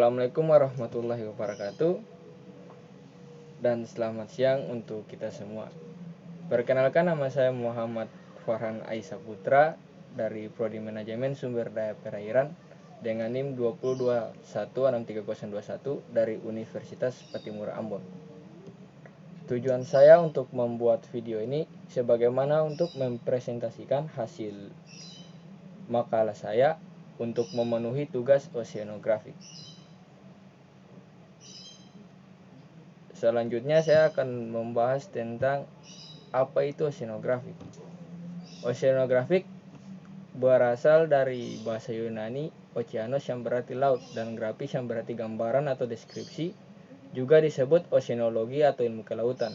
Assalamualaikum warahmatullahi wabarakatuh, dan selamat siang untuk kita semua. Perkenalkan, nama saya Muhammad Farhan Aisyah Putra dari Prodi Manajemen Sumber Daya Perairan dengan NIM 20216321 dari Universitas Patimura Ambon. Tujuan saya untuk membuat video ini sebagaimana untuk mempresentasikan hasil makalah saya untuk memenuhi tugas oceanografik. Selanjutnya saya akan membahas tentang apa itu oceanografik. Oceanografik berasal dari bahasa Yunani oceanos yang berarti laut dan grafis yang berarti gambaran atau deskripsi, juga disebut oceanologi atau ilmu kelautan.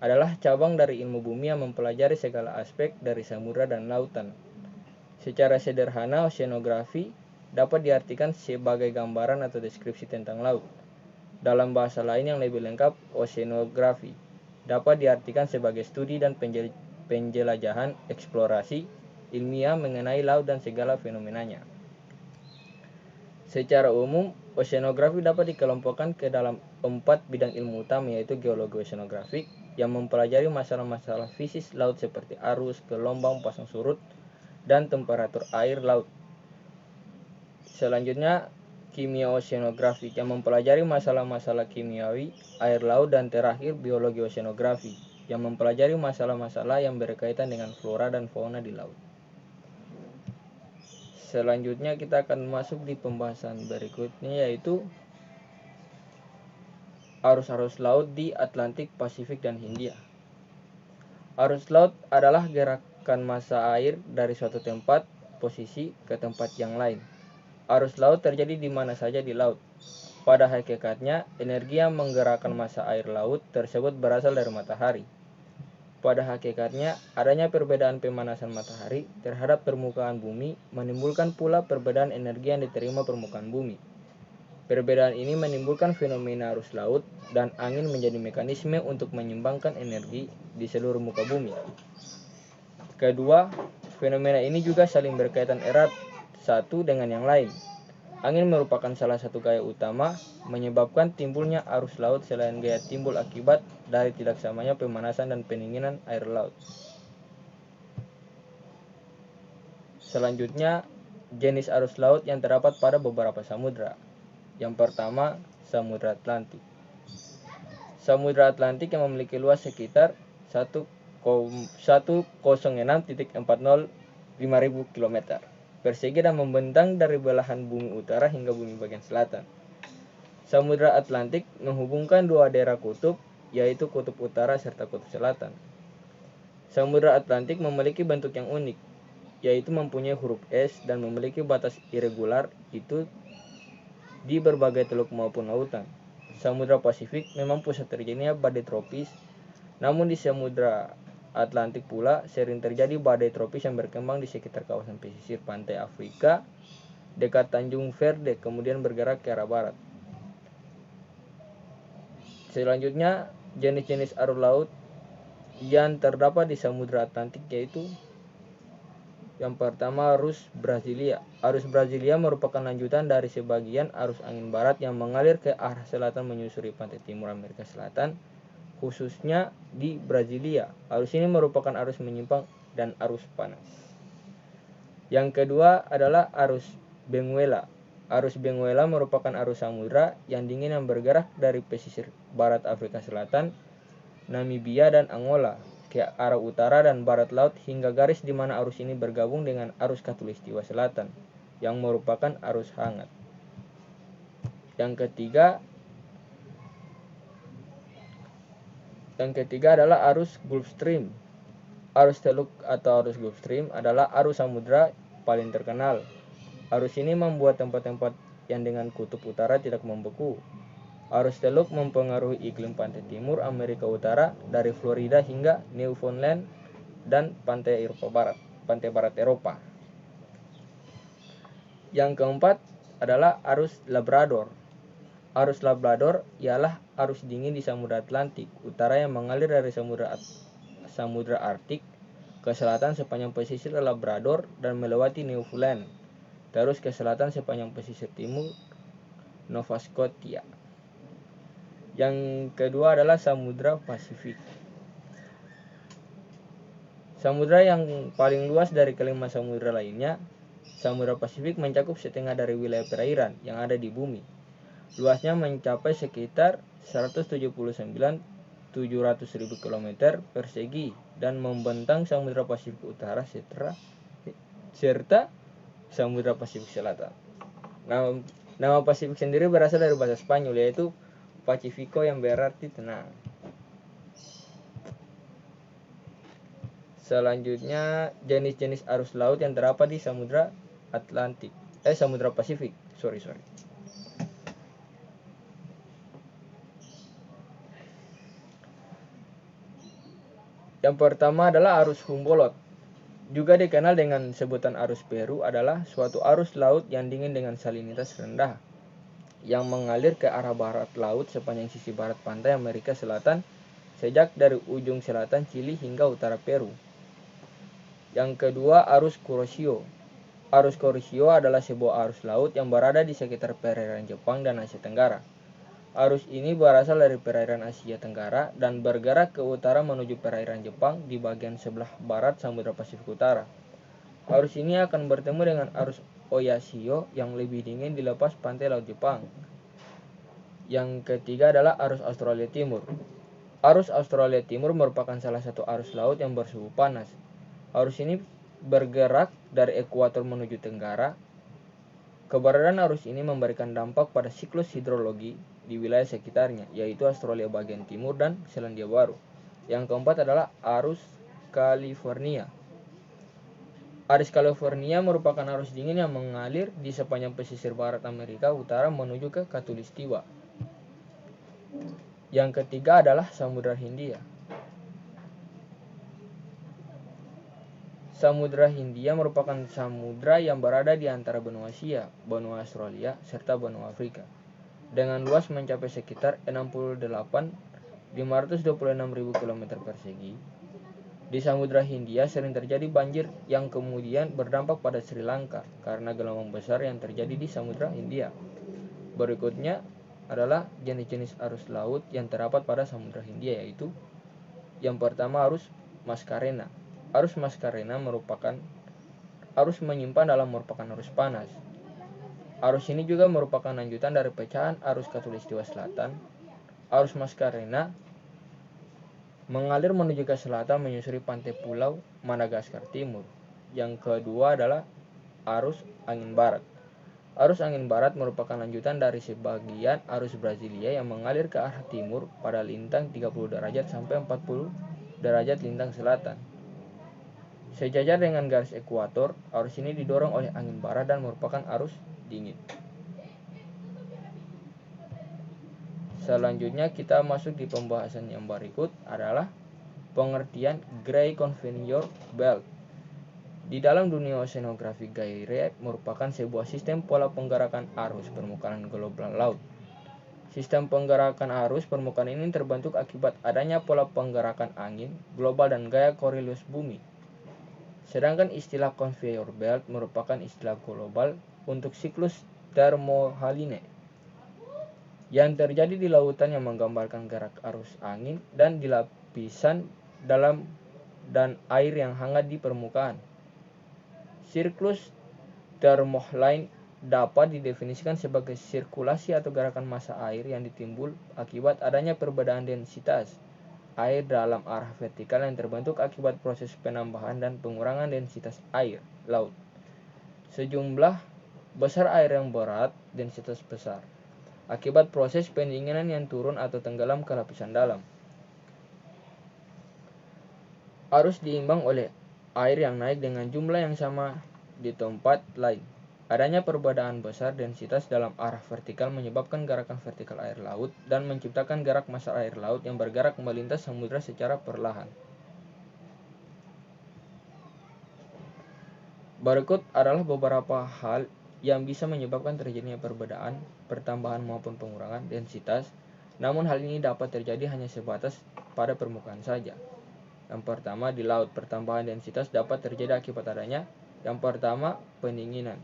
Adalah cabang dari ilmu bumi yang mempelajari segala aspek dari samudra dan lautan. Secara sederhana, oceanografi dapat diartikan sebagai gambaran atau deskripsi tentang laut. Dalam bahasa lain yang lebih lengkap, oceanografi dapat diartikan sebagai studi dan penjelajahan eksplorasi ilmiah mengenai laut dan segala fenomenanya. Secara umum, oceanografi dapat dikelompokkan ke dalam 4 bidang ilmu utama, yaitu geologi oceanografik yang mempelajari masalah-masalah fisik laut seperti arus, gelombang, pasang surut, dan temperatur air laut. Selanjutnya, kimia oceanografik yang mempelajari masalah-masalah kimiawi air laut, dan terakhir biologi oceanografi yang mempelajari masalah-masalah yang berkaitan dengan flora dan fauna di laut. Selanjutnya kita akan masuk di pembahasan berikutnya, yaitu arus-arus laut di Atlantik, Pasifik, dan Hindia. Arus laut adalah gerakan massa air dari suatu tempat posisi ke tempat yang lain. Arus laut terjadi di mana saja di laut. Pada hakikatnya, energi yang menggerakkan massa air laut tersebut berasal dari matahari. Pada hakikatnya, adanya perbedaan pemanasan matahari terhadap permukaan bumi menimbulkan pula perbedaan energi yang diterima permukaan bumi. Perbedaan ini menimbulkan fenomena arus laut dan angin menjadi mekanisme untuk menyeimbangkan energi di seluruh muka bumi. Kedua, fenomena ini juga saling berkaitan erat satu dengan yang lain. Angin merupakan salah satu gaya utama menyebabkan timbulnya arus laut selain gaya timbul akibat dari tidak samanya pemanasan dan pendinginan air laut. Selanjutnya, jenis arus laut yang terdapat pada beberapa samudra. Yang pertama, Samudra Atlantik. Samudra Atlantik yang memiliki luas sekitar 106.40 km persegi dan membentang dari belahan bumi utara hingga bumi bagian selatan. Samudra Atlantik menghubungkan dua daerah kutub, yaitu kutub utara serta kutub selatan. Samudra Atlantik memiliki bentuk yang unik, yaitu mempunyai huruf S dan memiliki batas irregular itu di berbagai teluk maupun lautan. Samudra Pasifik memang pusat terjadinya badai tropis, namun di Samudra Atlantik pula sering terjadi badai tropis yang berkembang di sekitar kawasan pesisir pantai Afrika dekat Tanjung Verde, kemudian bergerak ke arah barat. Selanjutnya, jenis-jenis arus laut yang terdapat di Samudra Atlantik yaitu yang pertama, arus Brasilia. Arus Brasilia merupakan lanjutan dari sebagian arus angin barat yang mengalir ke arah selatan menyusuri pantai timur Amerika Selatan, khususnya di Brasilia. Arus ini merupakan arus menyimpang dan arus panas. Yang kedua adalah arus Benguela. Arus Benguela merupakan arus samudra yang dingin yang bergerak dari pesisir barat Afrika Selatan, Namibia, dan Angola ke arah utara dan barat laut hingga garis di mana arus ini bergabung dengan arus Khatulistiwa Selatan yang merupakan arus hangat. Yang ketiga adalah arus Gulf Stream. Arus teluk atau arus Gulf Stream adalah arus samudra paling terkenal. Arus ini membuat tempat-tempat yang dengan kutub utara tidak membeku. Arus teluk mempengaruhi iklim pantai timur Amerika Utara dari Florida hingga Newfoundland dan pantai barat Eropa. Yang keempat adalah arus Labrador. Arus Labrador ialah arus dingin di Samudra Atlantik Utara yang mengalir dari Samudra Arktik ke selatan sepanjang pesisir Labrador dan melewati Newfoundland, terus ke selatan sepanjang pesisir timur Nova Scotia. Yang kedua adalah Samudra Pasifik. Samudra yang paling luas dari kelima samudra lainnya, Samudra Pasifik mencakup setengah dari wilayah perairan yang ada di bumi. Luasnya mencapai sekitar 179.700.000 km persegi dan membentang Samudra Pasifik Utara serta Samudra Pasifik Selatan. Nama Pasifik sendiri berasal dari bahasa Spanyol, yaitu Pacifico yang berarti tenang. Selanjutnya jenis-jenis arus laut yang terdapat di Samudra Pasifik. Yang pertama adalah arus Humboldt. Juga dikenal dengan sebutan arus Peru, adalah suatu arus laut yang dingin dengan salinitas rendah yang mengalir ke arah barat laut sepanjang sisi barat pantai Amerika Selatan sejak dari ujung selatan Chili hingga utara Peru. Yang kedua, arus Kuroshio. Arus Kuroshio adalah sebuah arus laut yang berada di sekitar perairan Jepang dan Asia Tenggara. Arus ini berasal dari perairan Asia Tenggara dan bergerak ke utara menuju perairan Jepang di bagian sebelah barat Samudra Pasifik Utara. Arus ini akan bertemu dengan arus Oyashio yang lebih dingin di lepas pantai Laut Jepang. Yang ketiga adalah arus Australia Timur. Arus Australia Timur merupakan salah satu arus laut yang bersuhu panas. Arus ini bergerak dari ekuator menuju tenggara. Keberadaan arus ini memberikan dampak pada siklus hidrologi di wilayah sekitarnya, yaitu Australia bagian timur dan Selandia Baru. Yang keempat adalah arus California. Arus California merupakan arus dingin yang mengalir di sepanjang pesisir barat Amerika Utara menuju ke Khatulistiwa. Yang ketiga adalah Samudra Hindia. Samudra Hindia merupakan samudra yang berada di antara benua Asia, benua Australia, serta benua Afrika, dengan luas mencapai sekitar 68.526.000 km persegi. Di Samudra Hindia sering terjadi banjir yang kemudian berdampak pada Sri Lanka karena gelombang besar yang terjadi di Samudra Hindia. Berikutnya adalah jenis-jenis arus laut yang terdapat pada Samudra Hindia, yaitu yang pertama arus Mascarena. Arus Mascarena merupakan arus menyimpan dalam merupakan arus panas. Arus ini juga merupakan lanjutan dari pecahan arus Khatulistiwa Selatan. Arus Mascarena mengalir menuju ke selatan menyusuri pantai pulau Madagaskar Timur. Yang kedua adalah arus angin barat. Arus angin barat merupakan lanjutan dari sebagian arus Brasilia yang mengalir ke arah timur pada lintang 30 derajat sampai 40 derajat lintang selatan. Sejajar dengan garis ekuator, arus ini didorong oleh angin barat dan merupakan arus dingin. Selanjutnya kita masuk di pembahasan yang berikut adalah pengertian Gray Conveyor Belt. Di dalam dunia oceanografi, gyre merupakan sebuah sistem pola penggerakan arus permukaan global laut. Sistem penggerakan arus permukaan ini terbentuk akibat adanya pola penggerakan angin global dan gaya Coriolis bumi. Sedangkan istilah conveyor belt merupakan istilah global untuk siklus termohaline yang terjadi di lautan yang menggambarkan gerak arus angin dan di lapisan dalam dan air yang hangat di permukaan. Siklus termohaline dapat didefinisikan sebagai sirkulasi atau gerakan massa air yang ditimbul akibat adanya perbedaan densitas air dalam arah vertikal yang terbentuk akibat proses penambahan dan pengurangan densitas air laut. Sejumlah besar air yang berat densitas besar akibat proses pendinginan yang turun atau tenggelam ke lapisan dalam. Arus diimbang oleh air yang naik dengan jumlah yang sama di tempat lain. Adanya perbedaan besar densitas dalam arah vertikal menyebabkan gerakan vertikal air laut dan menciptakan gerak massa air laut yang bergerak melintas samudra secara perlahan. Berikut adalah beberapa hal yang bisa menyebabkan terjadinya perbedaan, pertambahan maupun pengurangan densitas, namun hal ini dapat terjadi hanya sebatas pada permukaan saja. Yang pertama, di laut, pertambahan densitas dapat terjadi akibat adanya yang pertama, pendinginan.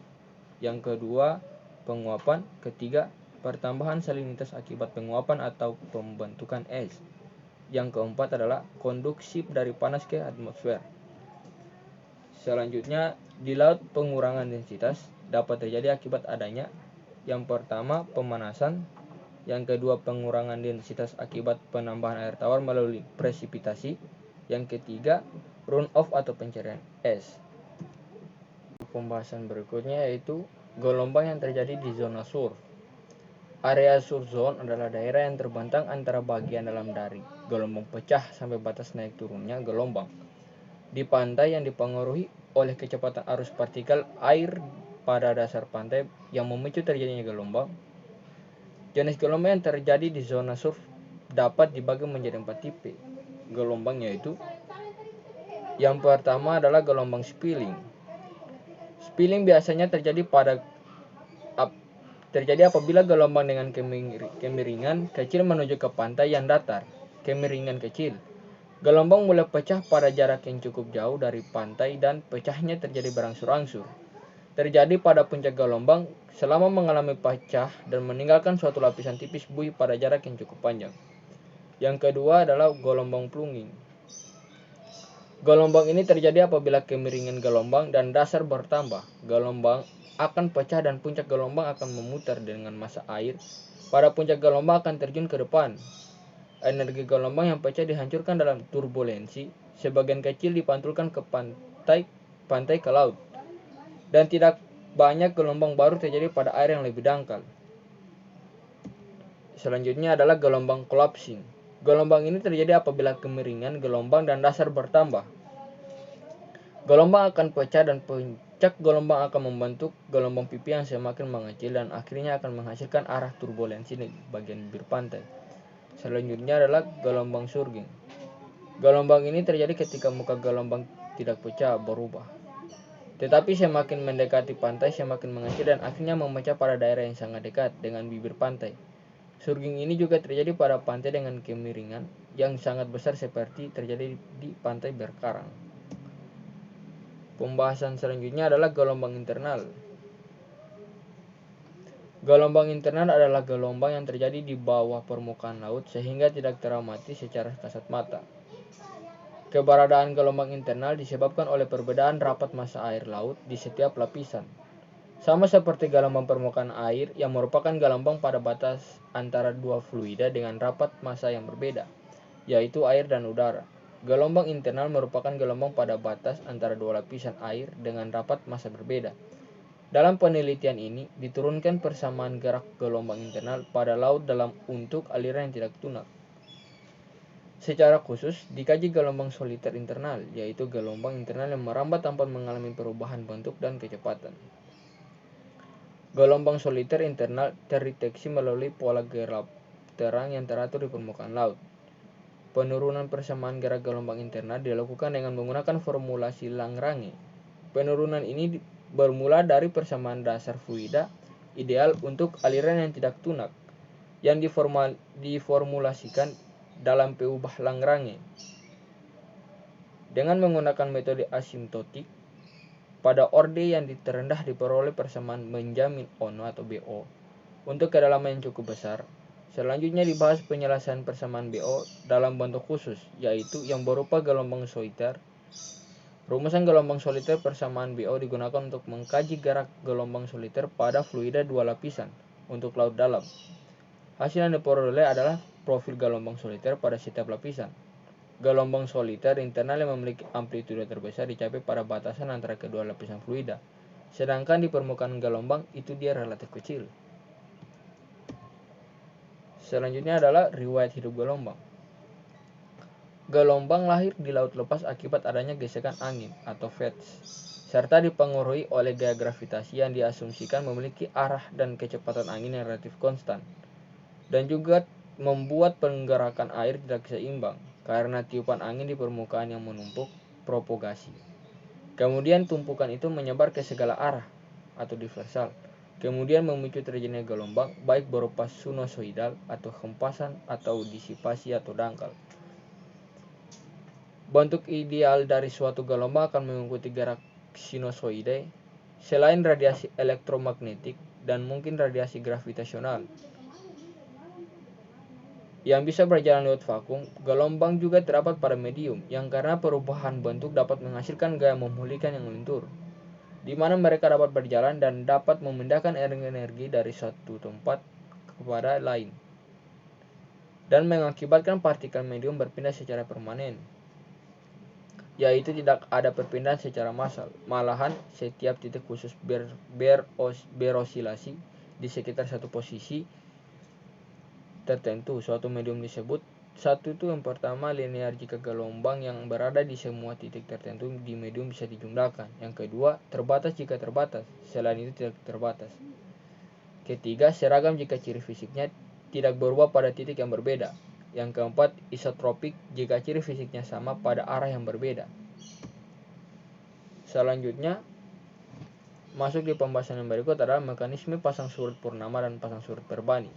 Yang kedua, penguapan. Ketiga, pertambahan salinitas akibat penguapan atau pembentukan es. Yang keempat adalah konduksi dari panas ke atmosfer. Selanjutnya, di laut pengurangan densitas dapat terjadi akibat adanya yang pertama pemanasan, yang kedua pengurangan densitas akibat penambahan air tawar melalui presipitasi, yang ketiga runoff atau pencairan es. Pembahasan berikutnya yaitu gelombang yang terjadi di zona surf. Area surf zone adalah daerah yang terbentang antara bagian dalam dari gelombang pecah sampai batas naik turunnya gelombang. Di pantai yang dipengaruhi oleh kecepatan arus partikel air pada dasar pantai yang memicu terjadinya gelombang. Jenis gelombang yang terjadi di zona surf dapat dibagi menjadi 4 tipe gelombang, yaitu yang pertama adalah gelombang spilling. Spilling biasanya terjadi apabila gelombang dengan kemiringan kecil menuju ke pantai yang datar. Kemiringan kecil. Gelombang mulai pecah pada jarak yang cukup jauh dari pantai dan pecahnya terjadi berangsur-angsur. Terjadi pada puncak gelombang selama mengalami pecah dan meninggalkan suatu lapisan tipis buih pada jarak yang cukup panjang. Yang kedua adalah gelombang plunging. Gelombang ini terjadi apabila kemiringan gelombang dan dasar bertambah. Gelombang akan pecah dan puncak gelombang akan memutar dengan massa air. Pada puncak gelombang akan terjun ke depan. Energi gelombang yang pecah dihancurkan dalam turbulensi. Sebagian kecil dipantulkan ke pantai ke laut. Dan tidak banyak gelombang baru terjadi pada air yang lebih dangkal. Selanjutnya adalah gelombang collapsing. Gelombang ini terjadi apabila kemiringan gelombang dan dasar bertambah. Gelombang akan pecah dan puncak gelombang akan membentuk gelombang pipi yang semakin mengecil dan akhirnya akan menghasilkan arah turbulensi di bagian bibir pantai. Selanjutnya adalah gelombang surging. Gelombang ini terjadi ketika muka gelombang tidak pecah berubah, tetapi semakin mendekati pantai semakin mengecil dan akhirnya memecah pada daerah yang sangat dekat dengan bibir pantai. Surging ini juga terjadi pada pantai dengan kemiringan yang sangat besar seperti terjadi di pantai berkarang. Pembahasan selanjutnya adalah gelombang internal. Gelombang internal adalah gelombang yang terjadi di bawah permukaan laut sehingga tidak teramati secara kasat mata. Keberadaan gelombang internal disebabkan oleh perbedaan rapat massa air laut di setiap lapisan. Sama seperti gelombang permukaan air yang merupakan gelombang pada batas antara dua fluida dengan rapat massa yang berbeda, yaitu air dan udara. Gelombang internal merupakan gelombang pada batas antara dua lapisan air dengan rapat massa berbeda. Dalam penelitian ini, diturunkan persamaan gerak gelombang internal pada laut dalam untuk aliran yang tidak tunak. Secara khusus, dikaji gelombang soliter internal, yaitu gelombang internal yang merambat tanpa mengalami perubahan bentuk dan kecepatan. Gelombang soliter internal terdeteksi melalui pola gerak terang yang teratur di permukaan laut. Penurunan persamaan gerak gelombang internal dilakukan dengan menggunakan formulasi Lagrange. Penurunan ini bermula dari persamaan dasar fluida ideal untuk aliran yang tidak tunak yang diformulasikan dalam peubah Lagrange. Dengan menggunakan metode asimptotik, pada orde yang terendah diperoleh persamaan menjamin ono atau BO untuk kedalaman yang cukup besar. Selanjutnya dibahas penyelesaian persamaan BO dalam bentuk khusus, yaitu yang berupa gelombang soliter. Rumusan gelombang soliter persamaan BO digunakan untuk mengkaji gerak gelombang soliter pada fluida dua lapisan untuk laut dalam. Hasil yang diperoleh adalah profil gelombang soliter pada setiap lapisan. Gelombang soliter internal yang memiliki amplitude terbesar dicapai pada batasan antara kedua lapisan fluida, sedangkan di permukaan gelombang itu dia relatif kecil. Selanjutnya adalah riwayat hidup gelombang. Gelombang lahir di laut lepas akibat adanya gesekan angin atau fetch, serta dipengaruhi oleh gaya gravitasi yang diasumsikan memiliki arah dan kecepatan angin yang relatif konstan, dan juga membuat penggerakan air tidak seimbang karena tiupan angin di permukaan yang menumpuk propagasi. Kemudian tumpukan itu menyebar ke segala arah atau dispersal. Kemudian memicu terjadinya gelombang baik berupa sinusoidal atau hempasan atau disipasi atau dangkal. Bentuk ideal dari suatu gelombang akan mengikuti gerak sinusoide selain radiasi elektromagnetik dan mungkin radiasi gravitasional. yang bisa berjalan lewat vakum. Gelombang juga terdapat pada medium, yang karena perubahan bentuk dapat menghasilkan gaya memulihkan yang lentur, di mana mereka dapat berjalan dan dapat memindahkan energi dari satu tempat kepada lain, dan mengakibatkan partikel medium berpindah secara permanen, yaitu tidak ada perpindahan secara massal. Malahan, setiap titik khusus berosilasi di sekitar satu posisi tertentu. Suatu medium disebut satu itu yang pertama linear jika gelombang yang berada di semua titik tertentu di medium bisa dijumlahkan. Yang kedua, terbatas jika terbatas, selain itu tidak terbatas. Ketiga, seragam jika ciri fisiknya tidak berubah pada titik yang berbeda. Yang keempat, isotropik jika ciri fisiknya sama pada arah yang berbeda. Selanjutnya, masuk di pembahasan yang berikut adalah mekanisme pasang surut purnama dan pasang surut perbani.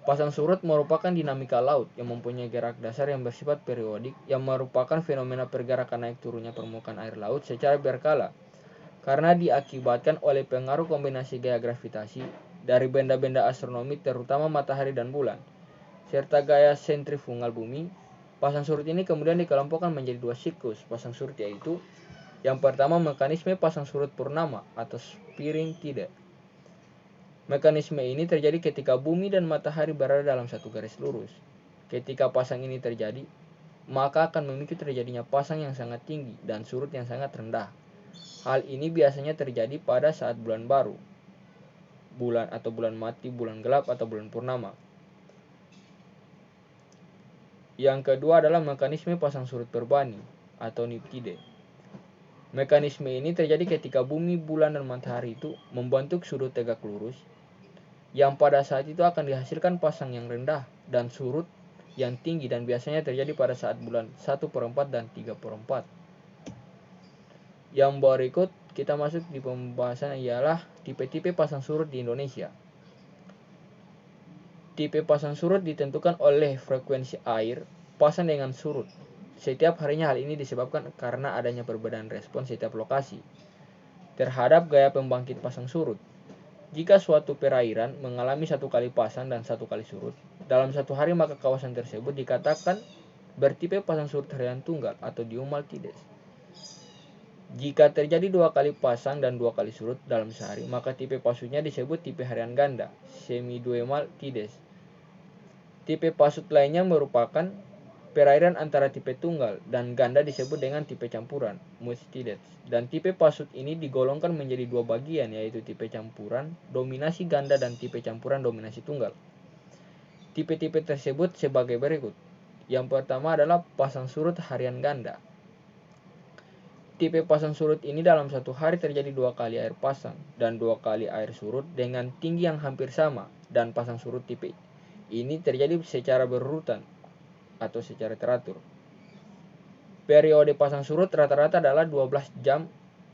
Pasang surut merupakan dinamika laut yang mempunyai gerak dasar yang bersifat periodik, yang merupakan fenomena pergerakan naik turunnya permukaan air laut secara berkala, karena diakibatkan oleh pengaruh kombinasi gaya gravitasi dari benda-benda astronomi terutama matahari dan bulan, serta gaya sentrifugal bumi. Pasang surut ini kemudian dikelompokkan menjadi dua siklus pasang surut, yaitu yang pertama mekanisme pasang surut purnama atau Spring Tide. Mekanisme ini terjadi ketika bumi dan matahari berada dalam satu garis lurus. Ketika pasang ini terjadi, maka akan memicu terjadinya pasang yang sangat tinggi dan surut yang sangat rendah. Hal ini biasanya terjadi pada saat bulan baru, bulan atau bulan mati, bulan gelap atau bulan purnama. Yang kedua adalah mekanisme pasang surut perbani atau niptide. Mekanisme ini terjadi ketika bumi, bulan, dan matahari itu membentuk sudut tegak lurus, yang pada saat itu akan dihasilkan pasang yang rendah dan surut yang tinggi, dan biasanya terjadi pada saat bulan 1/4 dan 3/4. Yang berikut kita masuk di pembahasan ialah tipe-tipe pasang surut di Indonesia. Tipe pasang surut ditentukan oleh frekuensi air pasang dengan surut. Setiap harinya hal ini disebabkan karena adanya perbedaan respon setiap lokasi terhadap gaya pembangkit pasang surut. Jika suatu perairan mengalami satu kali pasang dan satu kali surut dalam satu hari, maka kawasan tersebut dikatakan bertipe pasang surut harian tunggal atau diurnal tides. Jika terjadi dua kali pasang dan dua kali surut dalam sehari, maka tipe pasutnya disebut tipe harian ganda, semidiurnal tides. Tipe pasut lainnya merupakan perairan antara tipe tunggal dan ganda disebut dengan tipe campuran, multitides. Dan tipe pasut ini digolongkan menjadi dua bagian, yaitu tipe campuran dominasi ganda dan tipe campuran dominasi tunggal. Tipe-tipe tersebut sebagai berikut. Yang pertama adalah pasang surut harian ganda. Tipe pasang surut ini dalam satu hari terjadi dua kali air pasang dan dua kali air surut dengan tinggi yang hampir sama, dan pasang surut tipe ini terjadi secara berurutan atau secara teratur. Periode pasang surut rata-rata adalah 12 jam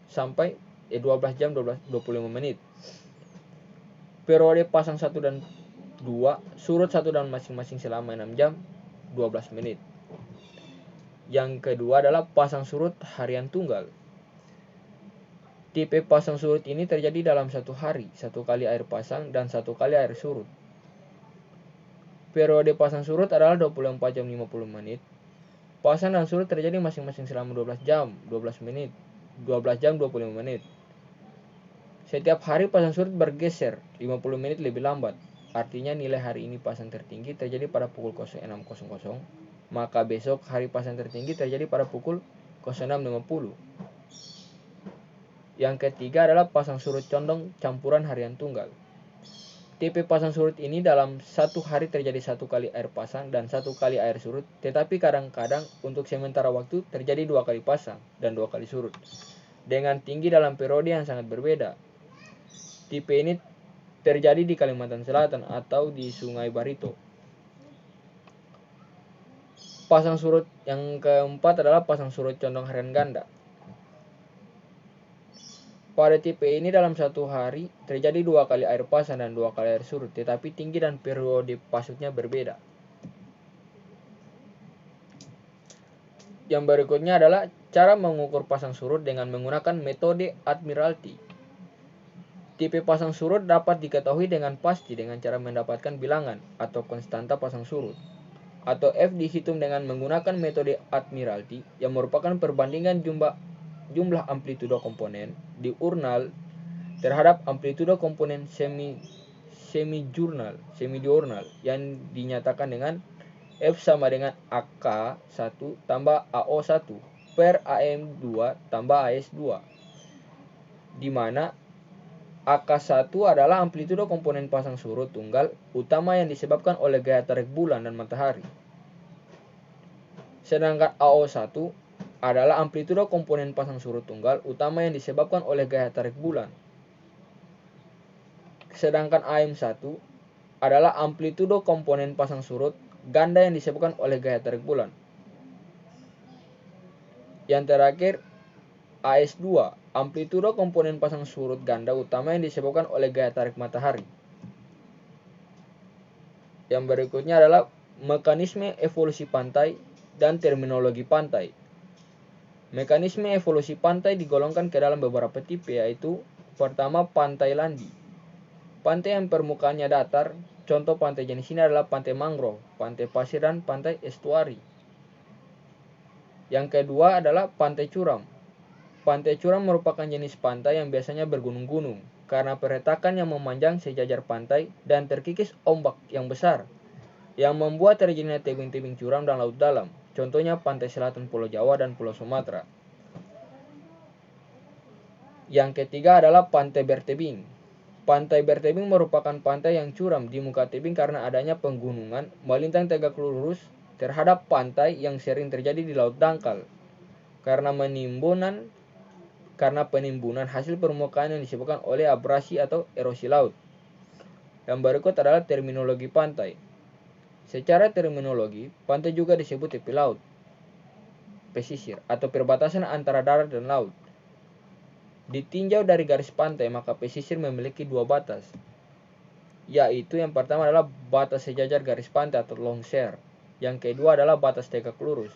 sampai 12 jam 25 menit. Periode pasang 1 dan 2, surut 1 dan masing-masing selama 6 jam 12 menit. Yang kedua adalah pasang surut harian tunggal. Tipe pasang surut ini terjadi dalam satu hari, satu kali air pasang dan satu kali air surut. Periode pasang surut adalah 24 jam 50 menit. Pasang dan surut terjadi masing-masing selama 12 jam 12 menit, 12 jam 25 menit. Setiap hari pasang surut bergeser 50 menit lebih lambat. Artinya nilai hari ini pasang tertinggi terjadi pada pukul 06.00, maka besok hari pasang tertinggi terjadi pada pukul 06.50. Yang ketiga adalah pasang surut condong campuran harian tunggal. Tipe pasang surut ini dalam satu hari terjadi satu kali air pasang dan satu kali air surut, tetapi kadang-kadang untuk sementara waktu terjadi dua kali pasang dan dua kali surut, dengan tinggi dalam periode yang sangat berbeda. Tipe ini terjadi di Kalimantan Selatan atau di Sungai Barito. Pasang surut yang keempat adalah pasang surut condong harian ganda. Pada tipe ini dalam satu hari terjadi dua kali air pasang dan dua kali air surut, tetapi tinggi dan periode pasutnya berbeda. Yang berikutnya adalah cara mengukur pasang surut dengan menggunakan metode Admiralty. Tipe pasang surut dapat diketahui dengan pasti dengan cara mendapatkan bilangan atau konstanta pasang surut, atau F dihitung dengan menggunakan metode Admiralty yang merupakan perbandingan jumlah amplitudo komponen diurnal terhadap amplitudo komponen semi-diurnal yang dinyatakan dengan F sama dengan AK1 tambah AO1 per AM2 tambah AS2, di mana AK1 adalah amplitudo komponen pasang surut tunggal utama yang disebabkan oleh gaya tarik bulan dan matahari. Sedangkan AO1 adalah amplitudo komponen pasang surut tunggal utama yang disebabkan oleh gaya tarik bulan. Sedangkan AM1 adalah amplitudo komponen pasang surut ganda yang disebabkan oleh gaya tarik bulan. Yang terakhir, AS2, amplitudo komponen pasang surut ganda utama yang disebabkan oleh gaya tarik matahari. Yang berikutnya adalah mekanisme evolusi pantai dan terminologi pantai. Mekanisme evolusi pantai digolongkan ke dalam beberapa tipe, yaitu pertama, pantai landi. Pantai yang permukaannya datar, contoh pantai jenis ini adalah pantai mangrove, pantai pasir, dan pantai estuari. Yang kedua adalah pantai curam. Pantai curam merupakan jenis pantai yang biasanya bergunung-gunung karena peretakan yang memanjang sejajar pantai dan terkikis ombak yang besar yang membuat terjadinya tebing-tebing curam dan laut dalam. Contohnya pantai selatan Pulau Jawa dan Pulau Sumatera. Yang ketiga adalah pantai bertebing. Pantai bertebing merupakan pantai yang curam di muka tebing karena adanya penggunungan melintang tegak lurus terhadap pantai yang sering terjadi di laut dangkal karena penimbunan hasil permukaan yang disebabkan oleh abrasi atau erosi laut. Yang berikut adalah terminologi pantai. Secara terminologi, pantai juga disebut tepi laut, pesisir, atau perbatasan antara darat dan laut. Ditinjau dari garis pantai, maka pesisir memiliki dua batas, yaitu yang pertama adalah batas sejajar garis pantai atau longshore. Yang kedua adalah batas tegak lurus.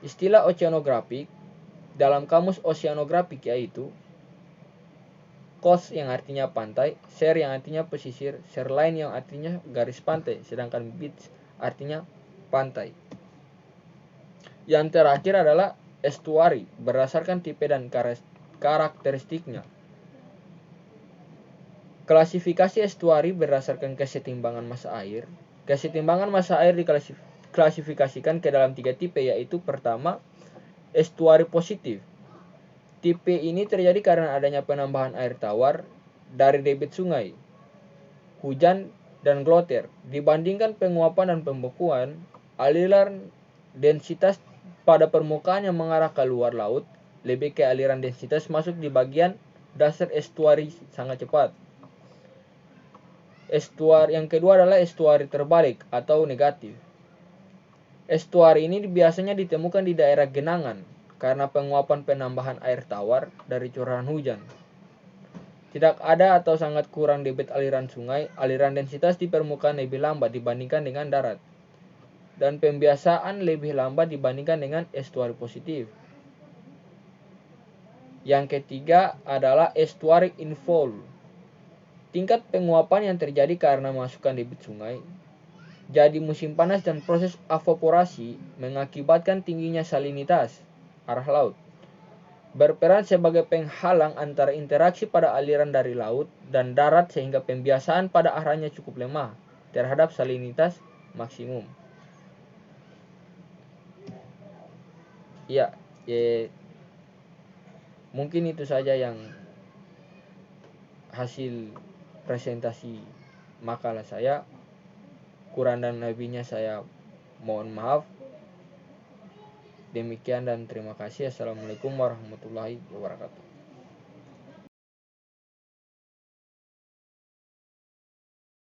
Istilah oceanografik dalam kamus oceanografik yaitu coast yang artinya pantai, shore yang artinya pesisir, shoreline yang artinya garis pantai, sedangkan beach artinya pantai. Yang terakhir adalah estuary berdasarkan tipe dan karakteristiknya. Klasifikasi estuary berdasarkan kesetimbangan massa air. Kesetimbangan massa air diklasifikasikan ke dalam 3 tipe, yaitu pertama, estuary positif. Tipe ini terjadi karena adanya penambahan air tawar dari debit sungai, hujan, dan gloter. Dibandingkan penguapan dan pembekuan, aliran densitas pada permukaan yang mengarah ke luar laut lebih ke aliran densitas masuk di bagian dasar estuary sangat cepat. Estuary yang kedua adalah estuary terbalik atau negatif. Estuary ini biasanya ditemukan di daerah genangan karena penguapan penambahan air tawar dari curahan hujan. Tidak ada atau sangat kurang debit aliran sungai, aliran densitas di permukaan lebih lambat dibandingkan dengan darat, dan pembiasaan lebih lambat dibandingkan dengan estuary positif. Yang ketiga adalah estuary inflow. Tingkat penguapan yang terjadi karena masukan debit sungai jadi musim panas dan proses evaporasi mengakibatkan tingginya salinitas arah laut, berperan sebagai penghalang antara interaksi pada aliran dari laut dan darat sehingga pembiasaan pada arahnya cukup lemah terhadap salinitas maksimum. Ya, mungkin itu saja yang hasil presentasi makalah saya. Kurang dan lebihnya saya mohon maaf. Demikian dan terima kasih. Assalamualaikum warahmatullahi wabarakatuh.